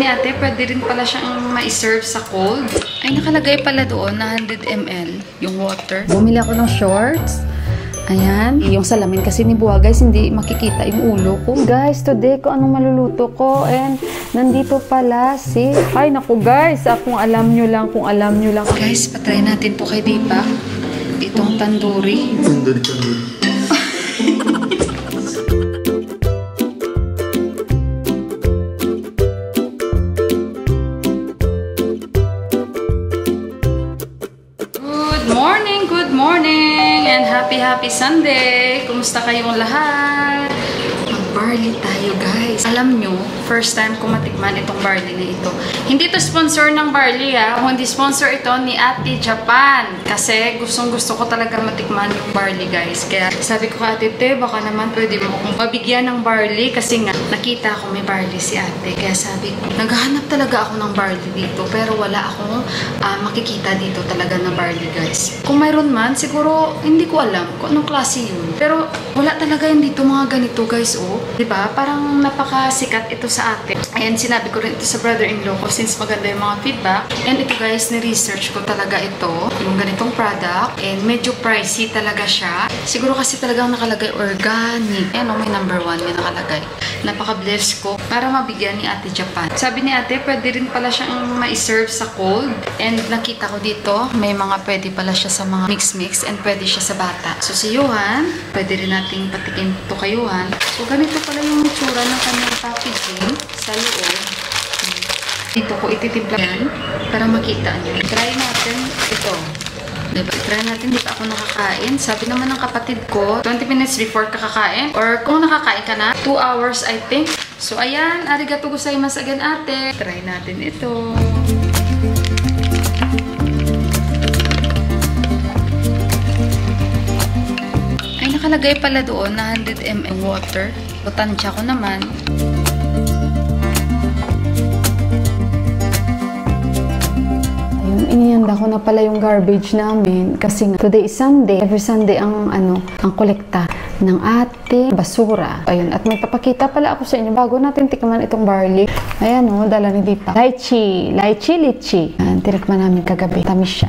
Sabi ni ate, pwede rin pala siyang ma-serve sa cold. Ay, nakalagay pala doon na 100 ml yung water. Bumili ako ng shorts. Ayan. Yung salamin kasi ni Buwa, guys, hindi makikita yung ulo ko. Guys, today ko anong maluluto ko. And nandito pala si... Ay, naku guys. Kung alam nyo lang, kung alam nyo lang. Guys, patry natin po kay Dipa. Itong tandoori. Tandoori. Good morning and happy Sunday! Kumusta kayong lahat? Mag-barley tayo guys. Alam nyo, first time ko matikman itong barley na ito. Hindi ito sponsor ng barley kundi sponsor ito ni Ate Japan. Kasi gustong-gusto ko talaga matikman yung barley guys. Kaya sabi ko kay Ate Te, baka naman pwede mo akong mabigyan ng barley kasi nga nakita ko may barley si Ate. Kaya sabi ko, naghahanap talaga ako ng barley dito pero wala akong makikita dito talaga na barley guys. Kung mayroon man, siguro hindi ko alam kung anong klase yun. Pero wala talaga yun dito mga ganito guys Diba? Parang napakasikat ito sa atin. Ayan, sinabi ko rin ito sa brother-in-law ko since maganda yung mga feedback. And ito guys, ni-research ko talaga ito. Yung ganitong product. And medyo pricey talaga siya. Siguro kasi talagang nakalagay organic. Ayan may number 1 may nakalagay. Napaka-bless ko para mabigyan ni Ate Japan. Sabi ni Ate, pwede rin pala siyang ma-serve sa cold. And nakita ko dito, may mga pwede pala siya sa mga mix-mix and pwede siya sa bata. So si Johan, pwede rin nating patikin ito kay Johan. So ganito pala yung itsura ng kanyang packaging sa loob. Dito ko ititimpla yan para makita nyo. Try natin ito. Diba? Try natin, di pa ako nakakain. Sabi naman ng kapatid ko, 20 minutes before kakakain. Or kung nakakain ka na, 2 hours I think. So ayan, arigato gozaimasu again ate. Try natin ito. Ay, nakalagay pala doon na 100 ml water. So, tansya ko naman. Inihanda ko na pala yung garbage namin kasi nga today is Sunday. Every Sunday ang kolekta ng ating basura. Ayun, at may papakita pala ako sa inyo bago natin tikman itong barley. Ayan dala ni Dipa. Lychee, litchi. Tinikman namin kagabi. Tamis siya.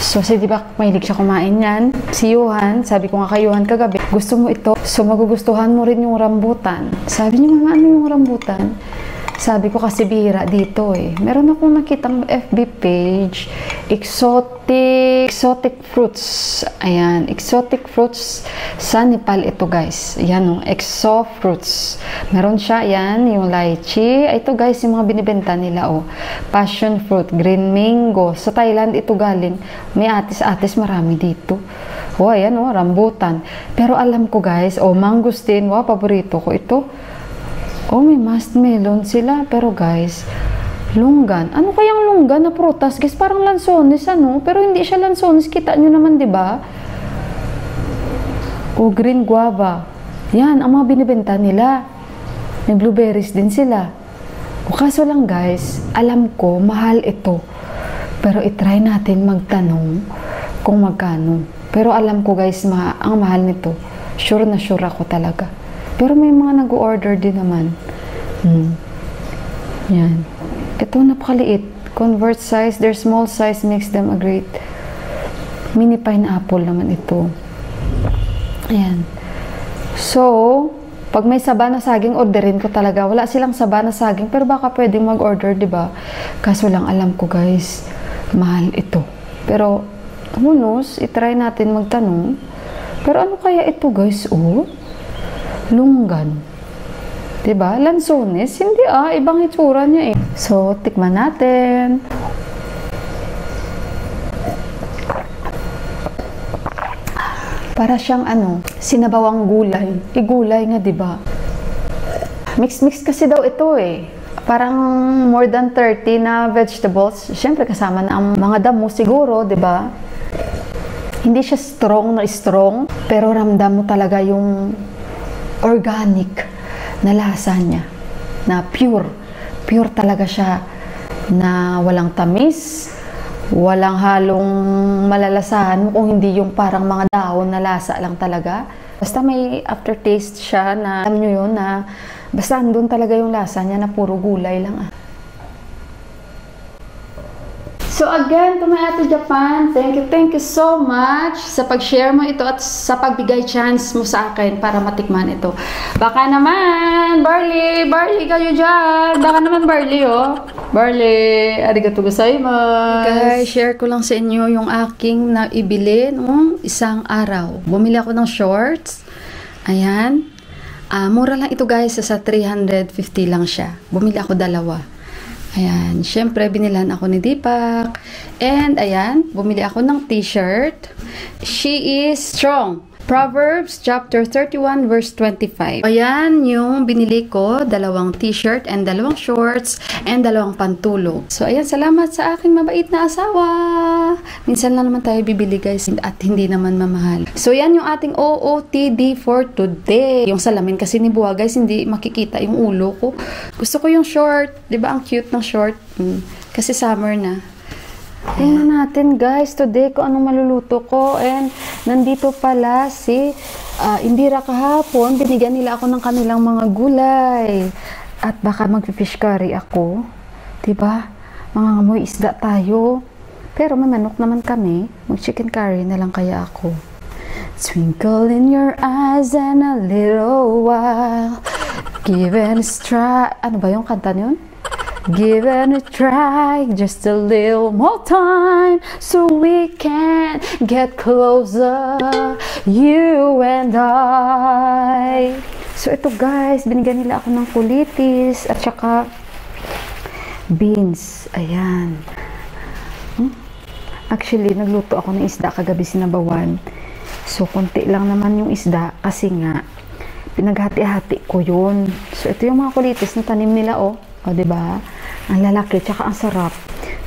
So, si Diba, mahilig siya kumain yan. Si Johan, sabi ko nga kay Johan kagabi, gusto mo ito? So, magugustuhan mo rin yung rambutan. Sabi niya, mama, ano yung rambutan? Sabi ko kasi bihira dito Meron akong nakitang FB page, exotic fruits. Ayan, exotic fruits sa Nepal ito guys. Ayan exo fruits. Meron siya, ayan, yung lychee. Ito guys, yung mga binibenta nila passion fruit, green mango. Sa Thailand ito galing. May atis marami dito. Ayan rambutan. Pero alam ko guys, mangosteen, paborito ko ito. May muskmelon sila. Pero guys, lunggan. Ano kayang lunggan na prutas? Guys, parang lansones, Pero hindi siya lansones. Kita nyo naman, diba? Green guava. Yan, ang mga binibenta nila. May blueberries din sila. Kaso lang, guys, alam ko, mahal ito. Pero itry natin magtanong kung magkano. Pero alam ko, guys, ang mahal nito. Sure na sure ako talaga. Pero may mga nag-order din naman. Yan. Ito, napakaliit. Convert size. Their small size makes them a great mini pineapple naman ito. Ayan. So, pag may saba na saging, orderin ko talaga. Wala silang saba na saging, pero baka pwedeng mag-order, diba? Kaso lang, alam ko, guys, mahal ito. Pero, who knows, itry natin magtanong. Pero ano kaya ito, guys? Lunggan. Diba? Lansones? Hindi ibang itsura niya So, tikman natin. Para siyang sinabawang gulay. Gulay nga, diba? Mix kasi daw ito Parang more than 30 na vegetables. Siyempre, kasama na ang mga damo siguro, diba? Hindi siya strong, pero ramdam mo talaga yung organic na lasa niya, na pure talaga siya, na walang tamis, walang halong malalasahan kung hindi yung parang mga dahon na lasa lang talaga. Basta may aftertaste siya na, alam nyo yun, na basta andun talaga yung lasa niya na puro gulay lang So again, to my Ate Japan, thank you so much sa pag-share mo ito at sa pagbigay chance mo sa akin para matikman ito. Baka naman, Barley kayo dyan. Baka naman Barley, oh. Barley, arigatou gozaimasu. Guys, share ko lang sa inyo yung aking naibili noong isang araw. Bumili ako ng shorts. Ayan. Mura lang ito guys, sa 350 lang siya. Bumili ako dalawa. Ayan, syempre binilan ako ni Deepak. And ayan, bumili ako ng t-shirt. She is strong. Proverbs chapter 31 verse 25. Ayan yung binili ko, dalawang t-shirt and dalawang shorts and dalawang pantulog. So ayan, salamat sa aking mabait na asawa. Minsan lang naman tayo bibili guys at hindi naman mamahal. So yan yung ating OOTD for today. Yung salamin kasi ni Buwa guys, hindi makikita yung ulo ko. Gusto ko yung short, 'di ba? Ang cute ng short. Kasi summer na. Tingnan natin guys today kung anong maluluto ko. And nandito pala si Indira kahapon. Binigyan nila ako ng kanilang mga gulay. At baka mag-fish curry ako. Diba? Mangangamoy isda tayo. Pero may manok naman kami. Mag-chicken curry na lang kaya ako. Twinkle in your eyes and a little while. Give it a try. Ano ba yung kanta yun? Give it a try, just a little more time, so we can get closer, you and I. So ito guys, binigyan nila ako ng kulitis at saka beans. Ayan. Actually, nagluto ako ng isda kagabi sinabawan. So konti lang naman yung isda kasi nga pinaghati-hati ko yun. So ito yung mga kulitis na tanim nila, oh. O, diba? Ang lalaki, tsaka ang sarap.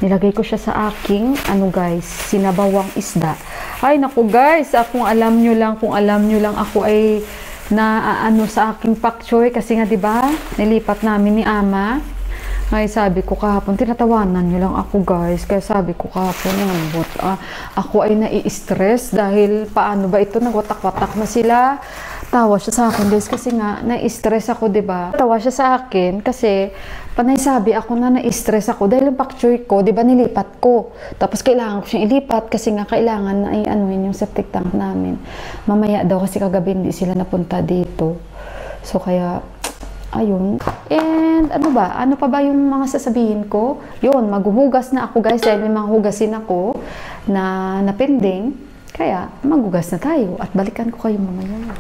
Nilagay ko siya sa aking, ano guys, sinabawang isda. Ay, naku guys, kung alam nyo lang ako ay ano sa aking pak choy. Kasi nga, diba, nilipat namin ni Ama. Ay, sabi ko kahapon, tinatawanan nyo lang ako guys. Kaya sabi ko kahapon, ako ay nai-stress dahil paano ba ito, nagwatak-watak na sila. Tawa siya sa akin guys kasi nga na-stress ako, 'di ba? Tawa siya sa akin kasi panay sabi ako na na-stress ako dahil yung picture ko, 'di ba, nilipat ko. Tapos kailangan ko siyang ilipat kasi nga kailangan na anuin yung septic tank namin. Mamaya daw kasi kagabi hindi sila napunta dito. So kaya ayun. And ano ba? Ano pa ba yung mga sasabihin ko? Yun, maghuhugas na ako guys dahil may mga hugasin ako na napending. Kaya maghugas na tayo at balikan ko kayo mamaya.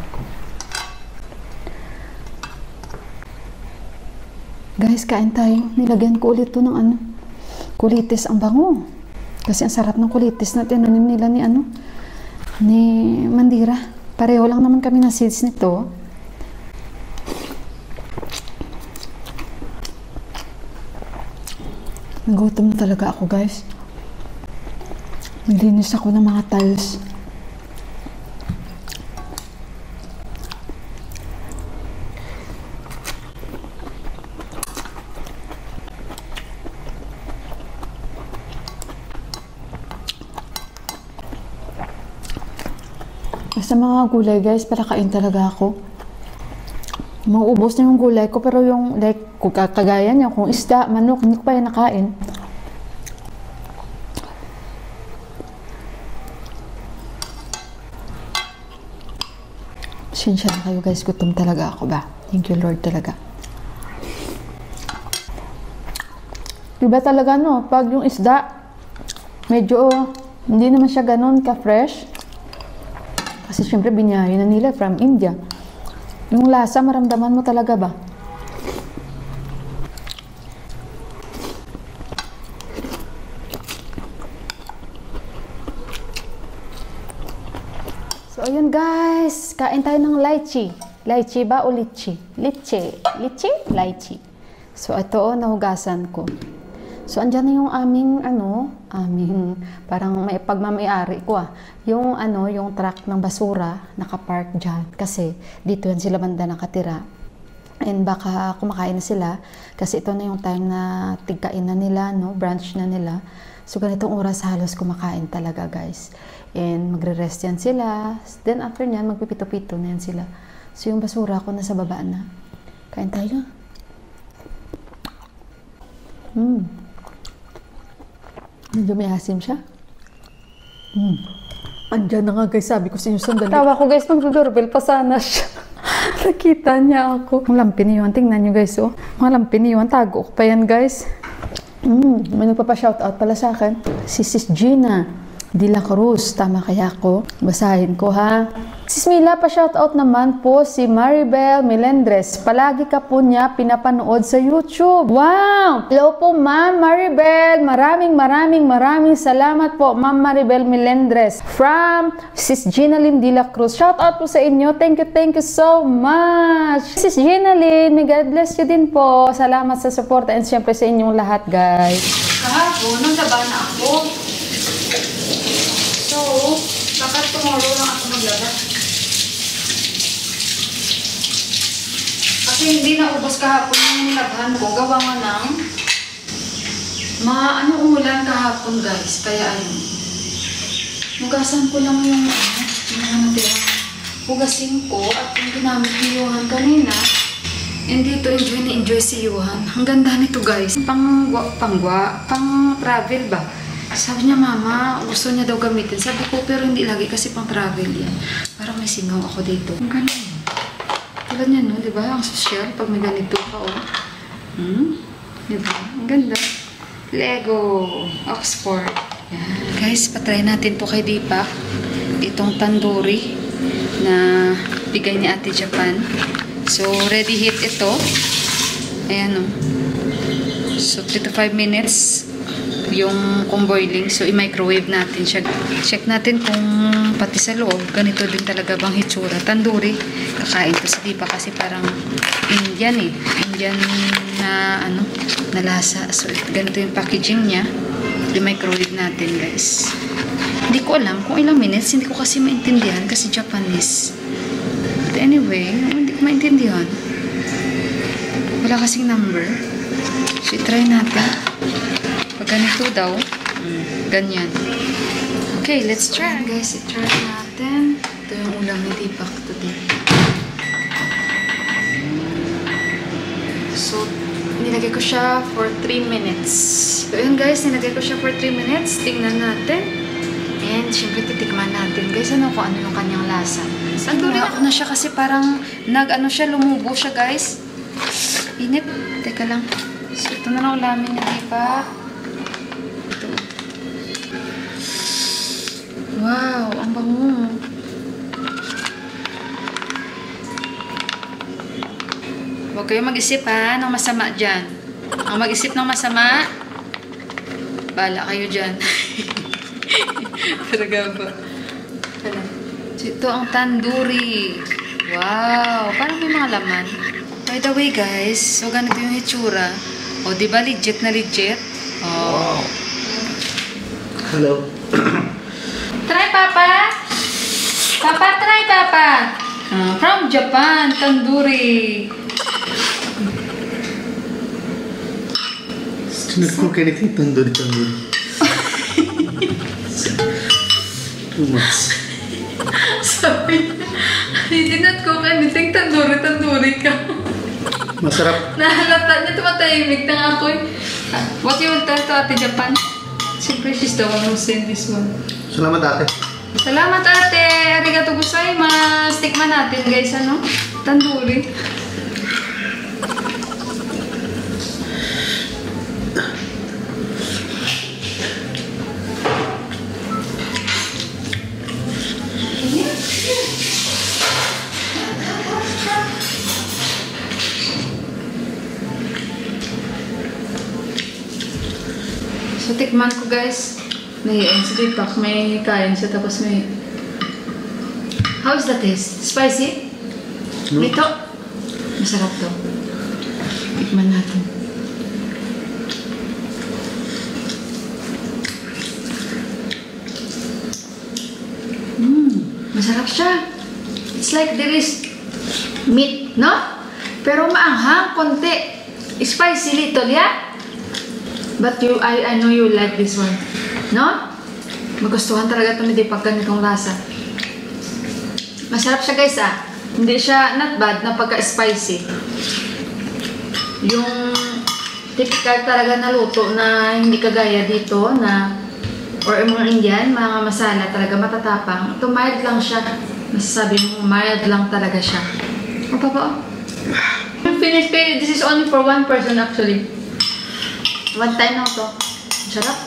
Guys, kain tayo. Nilagyan ko ulit to ng kulitis. Ang bango. Kasi ang sarap ng kulitis na tinanim nila ni Mandira. Pareho lang naman kami na seeds nito. Nagutom na talaga ako guys. Naglinis ako ng mga tiles. Sa mga gulay guys, palakain talaga ako. Mauubos na yung gulay ko, pero yung like, kagaya niya, kung isda, manok, hindi ko pa yan nakain. Sinsya na kayo guys, gutom talaga ako ba? Thank you Lord talaga. Diba talaga no, pag yung isda, medyo hindi naman siya ganun ka-fresh. Kasi syempre binyahe na nila from India. Yung lasa, maramdaman mo talaga ba? So, ayun guys. Kain tayo ng lychee. Lychee ba o litchi? Litchi. Litchi? Lychee. So, ito nahugasan ko. So, andyan na yung aming parang may pagmamayari ko yung yung truck ng basura nakapark dyan. Kasi dito yan sila banda nakatira. And baka kumakain na sila. Kasi ito na yung time na tigkain na nila, brunch na nila. So, ganitong oras halos kumakain talaga guys. And magre-rest yan sila. Then after nyan, magpipito-pito na yan sila. So, yung basura ko nasa baba na. Kain tayo. Medyo may asim siya. Andyan na nga guys, sabi ko sa inyo sandali. Tawa ko guys, mag-doorbell pa sana siya. Nakita niya ako. Ang lampi niyo, tingnan niyo guys oh. Mga lampi niyo, tago ko pa yan guys. May nagpapa-shoutout pala sa akin. Si Sis Gina De La Cruz. Tama kaya ako? Basahin ko ha. Sis Mila, pa-shoutout naman po si Maribel Melendres. Palagi ka po niya pinapanood sa YouTube. Wow! Hello po Ma'am Maribel. Maraming salamat po Ma'am Maribel Melendres. From Sis Gina De La Cruz. Shoutout po sa inyo. Thank you so much. Sis Gina may God bless you din po. Salamat sa support and syempre sa inyong lahat guys. Kahapon, nagdaba na ako. So, baka tomorrow lang ako maglaba. Kasi hindi naubos kahapon yung nilabhan ko. Gawa nga ng umulan kahapon guys. Kaya ayun. Hugasan ko lang yung hugasin ko at yung ginamit ni Johan kanina. And dito enjoy si Johan. Ang ganda nito guys. Pang travel ba? Sabi niya, Mama, gusto niya daw gamitin. Sabi ko, pero hindi lagi kasi pang travel yan. Parang may singaw ako dito. Ang ganda yun. Tulad niya, no? Diba? Ang social pag may ganito ka, oh. Diba? Ang ganda. Lego. Oxford. Yan. Guys, patry natin po kay Deepak. Itong tandoori na bigay ni Ate Japan. So, ready heat ito. Ayan, oh. So, 3 to 5 minutes yung kung boiling. So, i-microwave natin siya. Check natin kung pati sa loob, ganito din talaga bang hitsura. Tandoori, kakain to sa Dipa kasi parang Indian eh. Indian na na lasa. So, ganito yung packaging niya. I-microwave natin guys. Hindi ko alam kung ilang minutes. Hindi ko kasi maintindihan kasi Japanese. But anyway, hindi ko maintindihan. Wala kasing number. So, try natin. Pag ganito daw, ganyan. Okay, let's try. Guys, i-try natin. Ito yung ulam ni Deepak today. So, nilagay ko siya for 3 minutes. So, yun guys, nilagay ko siya for 3 minutes. Tingnan natin. And, syempre, titikman natin. Guys, kung ano yung kanyang lasa. Tandoori ako na siya kasi parang siya, lumubo siya guys. Init. Teka lang. So, ito na lang ulamin ni Deepak. Wow, ang bango. Huwag kayo mag-isip ha, ng masama dyan. Ang mag-isip ng masama, bala kayo dyan. Talaga ba? So, ito ang tandoori. Wow, parang may mga laman. By the way guys, so ganito yung hitsura. O, diba legit na legit? Oh. Wow. Hello. Try, Papa! Papa, try, Papa! From Japan, tandoori. Did not cook anything tandoori. Too much. Sorry. I did not cook anything tandoori ka. Masarap. Nahalata niya, tumatahimik na ako eh. What you will tell to Ate Japan? Siyempre, she's the one who sent this one. Salamat ate. Salamat ate! Arigato gozaimasu! Tikman natin guys, tandoori. So, tikman ko guys. Nahiyain si Deepak. May kain siya tapos may... How is the taste? Spicy? Ito? Masarap to. Tikman natin. Masarap siya. It's like there is meat, no? Pero maanghang, konti. Spicy little, yeah? But I know you like this one. No? Magustuhan talaga ito ni Deepak ganitong lasa. Masarap siya guys Hindi siya not bad na pagka-spicy. Yung typical talaga na luto na hindi kagaya dito na or yung mga Indian, mga masala talaga matatapang. Ito mild lang siya. Masasabi mo, mild lang talaga siya. O, papa, finish kayo. This is only for one person actually. One time lang to. Sarap.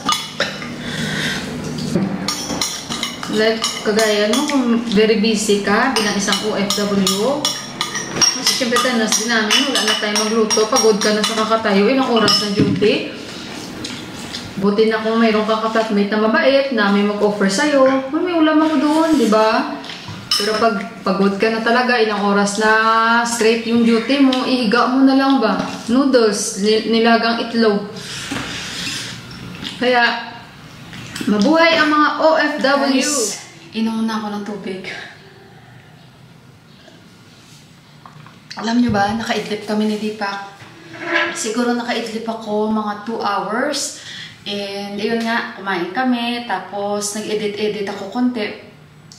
Like, kagaya no, kung very busy ka bilang isang OFW. Kasi syempre tanas din namin, wala na tayo magluto. Pagod ka na sa kakatayo. Ilang oras na duty. Buti na kung mayroong kakaplatmate na mabait na may mag-offer sa'yo. May ulam ako doon, di ba? Pero pag pagod ka na talaga, ilang oras na straight yung duty mo, ihiga mo na lang ba? Noodles, nilagang itlog. Kaya, mabuhay ang mga OFWs. Inom na ako ng tubig. Alam nyo ba, nakaidlip kami ni Deepak. Siguro nakaidlip ako mga 2 hours. And yun nga, kumain kami. Tapos nag-edit-edit ako konti.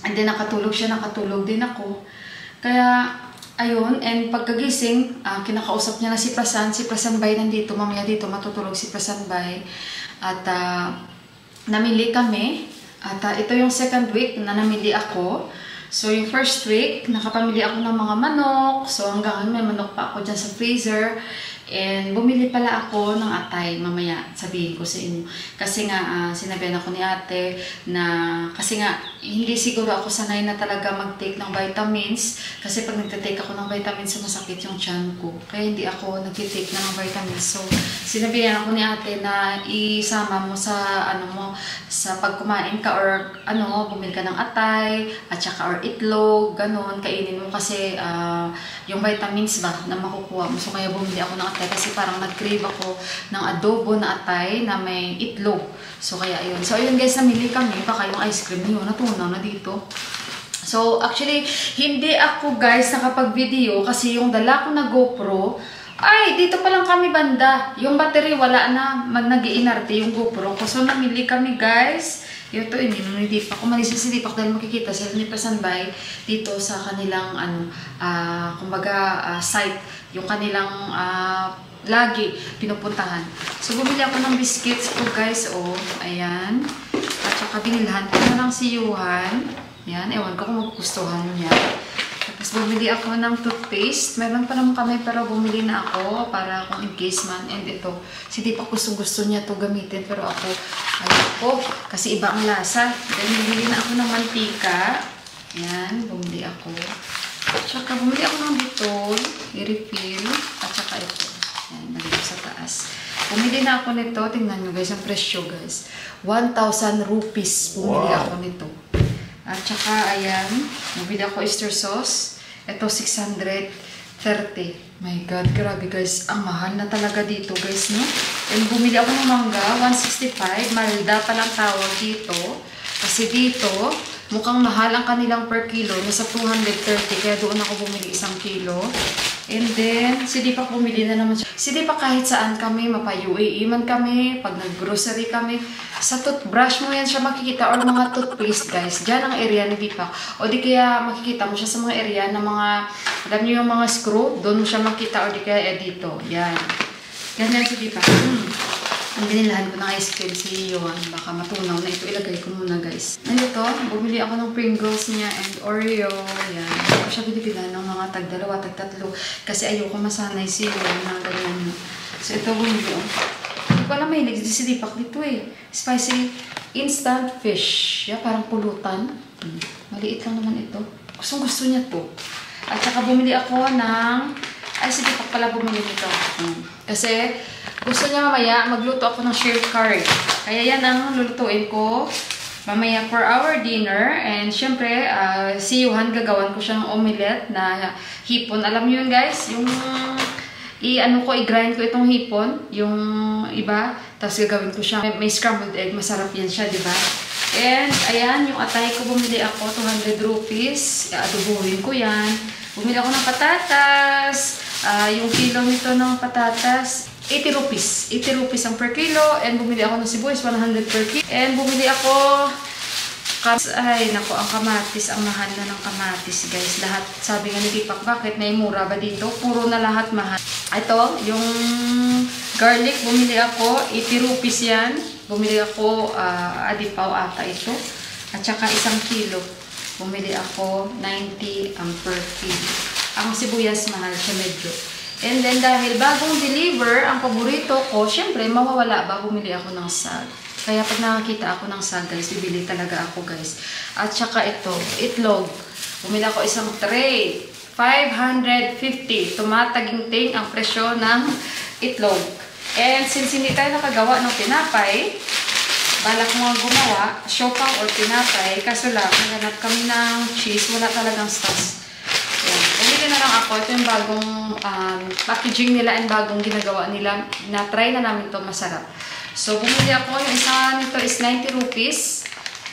And then nakatulog siya, nakatulog din ako. Kaya, ayun. And pagkagising, kinakausap niya na si Prasan. Si Prasan Bay nandito. Mamaya dito matutulog si Prasan Bay. At namili kami. At ito yung second week na namili ako. So yung first week, nakapamili ako ng mga manok. So hanggang may manok pa ako dyan sa freezer. And bumili pala ako ng atay. Mamaya sabihin ko sa inyo. Kasi nga, sinabihan ako ni ate na, kasi nga, hindi siguro ako sanay na talaga mag-take ng vitamins. Kasi pag nagtitake ako ng vitamins, masakit yung tiyan ko. Kaya hindi ako nag-take na ng vitamins. So, sinabihan ako ni ate na isama mo sa, sa pagkumain ka or, bumili ka ng atay, at saka or itlog, ganun, kainin mo kasi, yung vitamins ba na makukuha mo. So, kaya bumili ako ng atay kasi parang nag-crave ako ng adobo na atay na may itlog. So, kaya ayun. So, ayun guys, namili kami. Baka yung ice cream niyo, natunaw na dito. So, actually, hindi ako guys nakapag-video kasi yung dala ko na GoPro, ay, dito pa lang kami banda. Yung battery, wala na. Nag-iinarte yung GoPro ko. So, namili kami guys. Ito, hindi mo ni Deepak. Kumalis si Deepak dahil makikita sila ni Prasan Bay dito sa kanilang, kumbaga, site. Yung kanilang, lagi pinupuntahan. So, bumili ako ng biscuits ko, guys. Oh, ayan. At saka binilhan ko na lang si Yuhan. Ayan, ewan ko kung magugustuhan niya. Tapos, bumili ako ng toothpaste. Meron pa naman kami, pero bumili na ako para kung in case man. And ito, si Deepak gusto niya to gamitin. Pero ako, ayoko. Kasi iba ang lasa. Then, bumili na ako ng mantika. Ayan, bumili ako. At saka, bumili ako ng Dettol, i-refill. At saka ito. Ayan, nalito sa taas. Bumili na ako nito. Tingnan nyo guys, ang presyo guys. 1,000 rupees bumili ako nito. At saka, ayan, bumili ako oyster sauce. Ito, 630. My God, grabe guys. Ang mahal na talaga dito guys, no? And bumili ako ng mangga, 165. Malda palang tawag dito. Kasi dito, mukhang mahal ang kanilang per kilo. Nasa 230. Kaya doon ako bumili 1 kilo. And then, si Deepak bumili na naman siya. Si Deepak kahit saan kami, mapa-UAE man kami, pag nag-grocery kami, sa toothbrush mo yan siya makikita or mga toothpaste guys. Diyan ang area ni Deepak. O di kaya makikita mo siya sa mga area ng mga, alam niyo yung mga screw, doon mo siya makita o di kaya dito. Yan. Ganyan si Deepak. Ang binilahan ko ng ice cream si Yohan. Baka matunaw na ito. Ilagay ko muna guys. Nandito, bumili ako ng Pringles niya and Oreo. Yan. Ako siya binibilan ng mga tag-2, tag-3. Kasi ayoko masanay si Yohan na ganyan. So ito bumili. Hindi ko alam mahilig si Deepak dito eh. Spicy instant fish. Yeah, parang pulutan. Maliit lang naman ito. Gusto niya to. At saka bumili ako ng... Ay, si Deepak pala bumili nito. Kasi gusto niya mamaya magluto ako ng shrimp curry. Kaya yan ang lulutuin ko mamaya for our dinner. And syempre, si Yuhan gagawan ko siya ng omelette na hipon. Alam niyo yun guys, yung i-grind ko itong hipon, yung iba, tapos gagawin ko siya. May scrambled egg, masarap yan siya, di ba? And ayan, yung atay ko bumili ako, 200 rupees. Adobohin ko yan. Bumili ako ng patatas. Yung kilo nito ng patatas, 80 rupees. 80 rupees ang per kilo. And bumili ako ng sibuyas, 100 per kilo. And bumili ako, ay naku, ang kamatis. Ang mahal na ng kamatis guys. Lahat, sabi nga ni Deepak, bakit may mura ba dito? Puro na lahat mahal. Ito, yung garlic, bumili ako, 80 rupees yan. Bumili ako, adipaw ata ito. At saka 1 kilo. Bumili ako 90 ang per kilo. Ang sibuyas mahal siya medyo. And then dahil bagong deliver, ang paborito ko, syempre mawawala ba bumili ako ng sag. Kaya pag nakakita ako ng sag guys, bibili talaga ako guys. At saka ito, itlog. Bumili ako isang tray. 550. Tumataginting ang presyo ng itlog. And since hindi tayo nakagawa ng tinapay, balak mo gumawa, siopaw or tinapay, kaso lang, naghanap kami ng cheese, wala talagang stocks. Yan. Bumili na lang ako. Ito yung bagong packaging nila and bagong ginagawa nila. Na-try na namin ito, masarap. So, bumili ako. Yung isa nito is 90 rupees.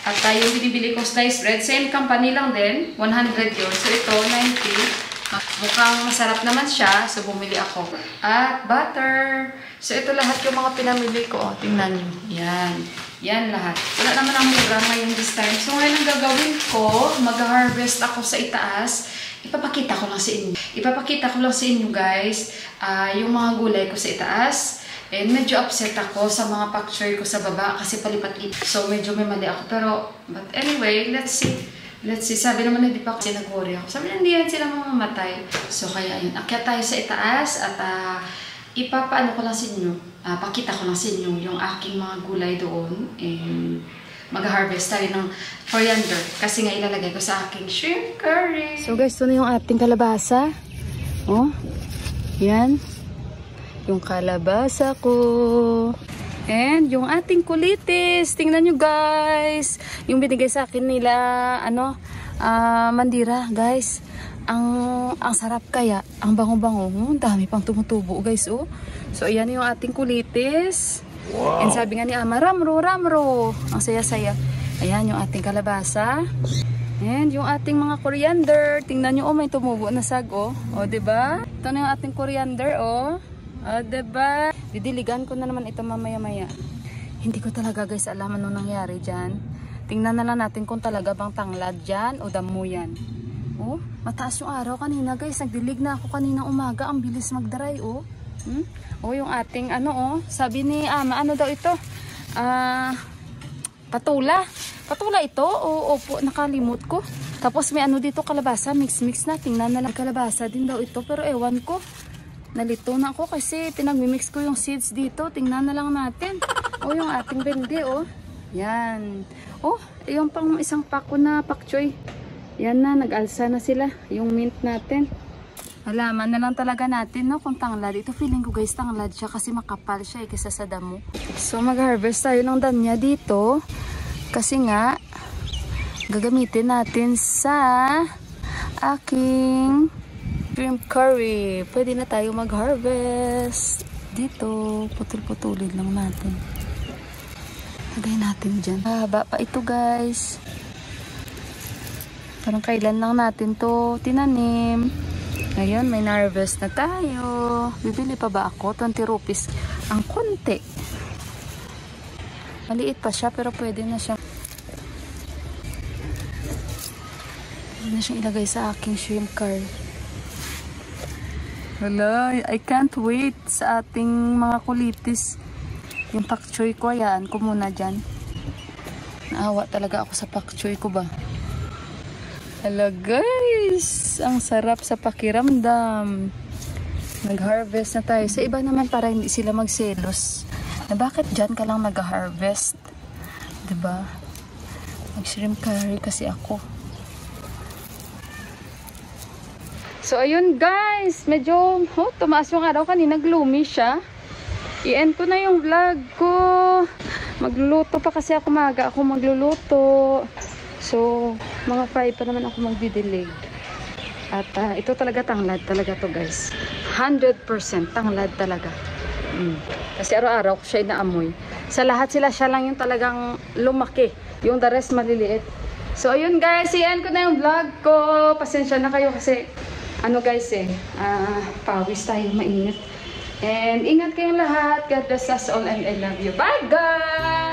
At yung binibili kong sliced bread, same company lang din. 100 yun. So, ito, 90. Mukhang masarap naman siya. So, bumili ako. At butter. So, ito lahat yung mga pinamili ko. Tingnan nyo. Yan. Yan lahat. Wala naman ang mura ngayon this time. So, ngayon ang gagawin ko, mag-harvest ako sa itaas. Ipapakita ko lang sa inyo. Ipapakita ko lang sa inyo, guys, yung mga gulay ko sa itaas. And medyo upset ako sa mga picture ko sa baba kasi palipat-lipat. So, medyo may mali ako. Pero, but anyway, let's see. Let's see. Sabi naman na di pa kasi nag-worry ako. Sabi na hindi yan sila mamamatay. So, kaya yun. Akyat tayo sa itaas at ipapaano ko lang sa inyo. Pakita ko lang sa inyo yung aking mga gulay doon. And mag-harvest tayo ng coriander. Kasi nga ilalagay ko sa aking shrimp curry. So guys, ito na yung ating kalabasa. Oh, yan. Yung kalabasa ko. And yung ating kulitis. Tingnan nyo guys. Yung binigay sa akin nila, Mandira, guys. Ang sarap kaya. Ang bango-bango. Ang dami pang tumutubo guys, oh. So, ayan yung ating kulitis. Wow. And sabi nga ni Ama, ramro, ramro. Ang saya-saya. Ayan yung ating kalabasa. And yung ating mga coriander. Tingnan nyo, oh, may tumubo na sag, oh. O, diba? Ito na yung ating coriander, oh. O, diba? Didiligan ko na naman ito mamaya-maya. Hindi ko talaga, guys, alam ano nangyari dyan. Tingnan na lang natin kung talaga bang tanglad dyan o damo yan. Oh, mataas yung araw kanina, guys. Nagdilig na ako kanina umaga. Ang bilis magdaray, oh. Oh, yung ating sabi ni Ama, ano daw ito? Patula. Patula ito? O, opo, nakalimot ko. Tapos may dito, kalabasa. Mix-mix na. Tingnan na lang. Kalabasa din daw ito. Pero ewan ko. Nalito na ako kasi pinagmimix ko yung seeds dito. Tingnan na lang natin. Oh, yung ating bende, oh. Yan. Oh, yung pang isang pako na pakchoy. Yan na, nag-alsa na sila. Yung mint natin. Alaman na lang talaga natin, no, kung tanglad. Ito feeling ko guys, tanglad siya kasi makapal siya kaysa sa damo. So mag-harvest tayo ng danya dito. Kasi nga, gagamitin natin sa aking shrimp curry. Pwede na tayo mag-harvest. Dito, putul-putulin lang natin. Lagay natin dyan. Haba pa ito guys. Parang kailan lang natin to tinanim. Ngayon, may na-harvest na tayo. Bibili pa ba ako? 20 rupees. Ang konti. Maliit pa siya, pero pwede na siya. Pwede na siyang ilagay sa aking shrimp curry. Wala, I can't wait sa ating mga kulitis. Yung pak choy ko, ayan ko muna dyan. Naawa talaga ako sa pak choy ko ba? Hello guys! Ang sarap sa pakiramdam. Nag-harvest na tayo. Sa iba naman para hindi sila magselos. Na bakit dyan ka lang nag-harvest? Diba? Mag-shrimp curry kasi ako. So ayun guys. Medyo tumaas yung araw kanina. Gloomy siya. I-end ko na yung vlog ko. Magluluto pa kasi ako. Maaga ako magluluto. So, mga 5 pa naman ako magdidilig. At ito talaga tanglad talaga to guys. 100% tanglad talaga. Kasi araw-araw ko siya inaamoy. Sa lahat siya lang yung talagang lumaki. Yung the rest maliliit. So, ayun guys. I-end ko na yung vlog ko. Pasensya na kayo kasi guys pawis tayo, mainit. And ingat kayong lahat. God bless us all and I love you. Bye guys!